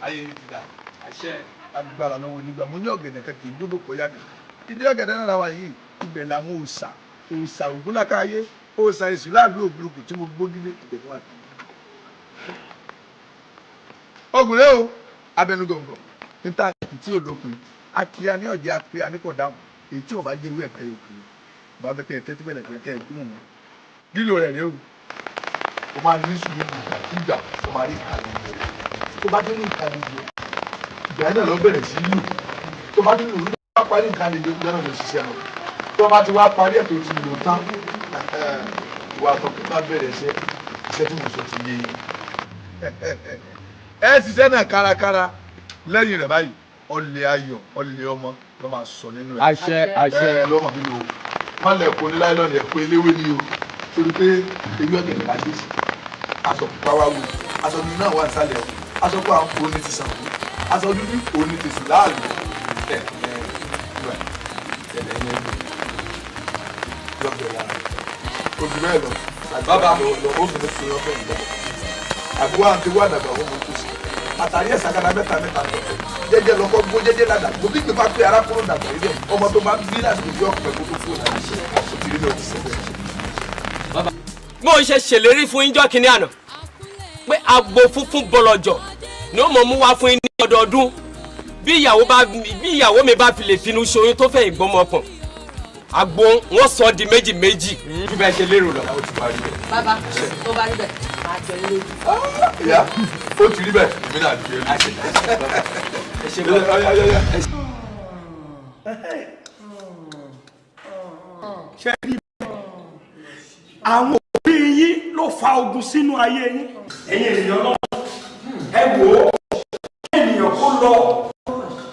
ayé yìí ti dà. àṣẹ. agbára lọ́wọ́ onígbà mo ní ọ̀gẹ̀dẹ̀ kan kì í dúró kọjá mi ìdí ọ̀gẹ̀dẹ̀ náà wà yìí ibẹ̀ làwọn òòṣà ògúnlákàyé òòṣà èṣù láàbí òbúrúkú tí mo gbógílé ìdẹ̀kùn wà. ọkùnrin o abẹnugọ̀ngọ̀ níta tí olókùn akíya ní ọ̀jẹ̀ akíya ní kò dáhùn èyí tí ọba jẹ́ ìwé ẹ̀ka yòókù bá fẹ́ kẹ́ ẹ tẹ́tí bẹ̀rẹ̀ kẹ́ ẹ gbúmọ̀ mọ́ lílo rẹ̀ rẹ̀ o o máa ní sùúrù ìgbà o máa rí ìkàlẹ̀ tó bá dé ní ìkàlẹ̀ ìgbà náà lọ bẹ̀rẹ̀ sí lù tó bá dúró lù bá parí nǹkan lè jẹ́ náà lọ ṣiṣẹ́ lọ tó bá ti wá parí ẹ̀ tó ti lò tán ìwà àtọ̀kùn bá bẹ̀rẹ̀ iṣẹ́ tí mo sọ ti yé yín. ẹ ṣiṣẹ́ náà kárakára lẹ́yìn rẹ̀ báyìí ọlẹ̀ ayọ̀ ọlẹ̀ ọmọ ló máa sọ nínú rẹ̀. àṣẹ lọ́mọ mi lò wọ́n lẹ̀ kó ní láìlọ́ọ̀nì ẹ̀ kó eléwé ni o torí pé ewé ọ̀gẹ̀dẹ̀ ká dé sí aṣọ pupa wá wò aṣọ mi náà wà nísàlẹ̀ ọ̀ aṣọ pé àwọn kò ní ti sàn kú aṣọ dúdú òní ti sùn láàlú ẹ yẹn lọ́gbẹ̀ lára ojú bẹ́ẹ̀ lọ bàbá lọ ó fi fi ọkọ̀ ìgbà àbúrò àti wà dàgbà wọn tó sí àtàrí ẹ̀sàkàdà mẹ́ta jẹ́jẹ́ lọ́kọ́ gbó jẹ́jẹ́ ládà gbòbí gbé bá pé arákùnrin dàgbà yìí dẹ̀ ọmọ tó bá bí láti fi ọkọ̀ ẹ̀kọ́ tó fún ọ̀nà òtìrí náà ti sẹ́gbẹ̀. mo ń ṣe ṣèlérí fún yín jọ́ kínní àná pé agbo funfun bọ̀lọ̀jọ̀ ni ó mọ̀ mú wá fún yín ní ọdọọdún bí ìyàwó mi bá fi lè finú ṣoyún tó fẹ́ ìgbọ́mọpọ̀n agbo wọn sọ di méjì méjì bí bẹ́ẹ̀ ṣe lérò lọ. bàbá tó bá rí bẹ́ẹ̀ máa jẹ ilé ìlú. ìyá ó ti rí bẹ́ẹ̀ èmi náà ti rí ẹ ṣe bẹ́ẹ̀. ṣe rí àwọn òbí yín ló fa ogun sínú ayé yín ẹ̀yin ènìyàn lọ ẹ wò ó ènìyàn kó lọ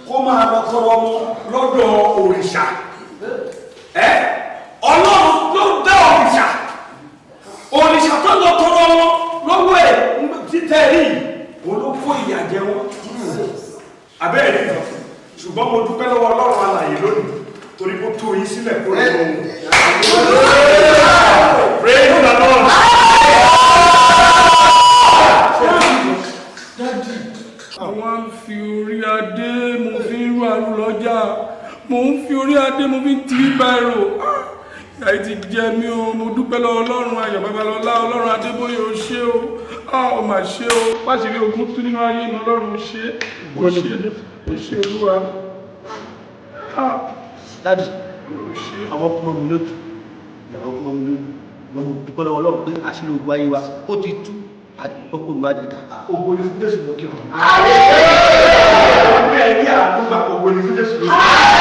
kó máa lọ tọrọ ọmọ lọ́dọ̀ òrìṣà ọlọ́run ló dá òrìṣà tó lọ tọrọ ọmọ lọ́wọ́ ẹ̀ títẹ̀ rí òun ló kó ìyà jẹ wọn abẹ́rẹ́ nìkan ṣùgbọ́n mo dúpẹ́ lọ́wọ́ ọlọ́run alààyè lónìí torí kó tó yín sílẹ̀ kó lọ́wọ́ wọn. Praise the Lord. àwọn ń fi orí adé mo fi ń rú àrùn lọ́jà mo ń fi orí adé mo fi ń tì í báyìí ìyá ti jẹ mí o mo dúpẹ́ lọ́wọ́ ọlọ́run ayọ̀ babalọ́lá ọlọ́run adébóyè ó ṣe o ó mà ṣe o pàṣírí ogun tún nínú ayé mi ọlọ́run ó ṣe ó ṣe olúwa. dáàdì àwọn ọmọ mi ló tù àwọn ọmọ mi ló lọ mo dúpẹ́ lọ́wọ́ ọlọ́run pé àṣírí ogun ayé wa ó ti tú àti ọkọ̀ ìwà dìda. Ògo ni fún Jésù lókè ọ̀run. Àmín. Ẹ̀rí àdúgbà ògo ni fún Jésù lókè ọ̀run.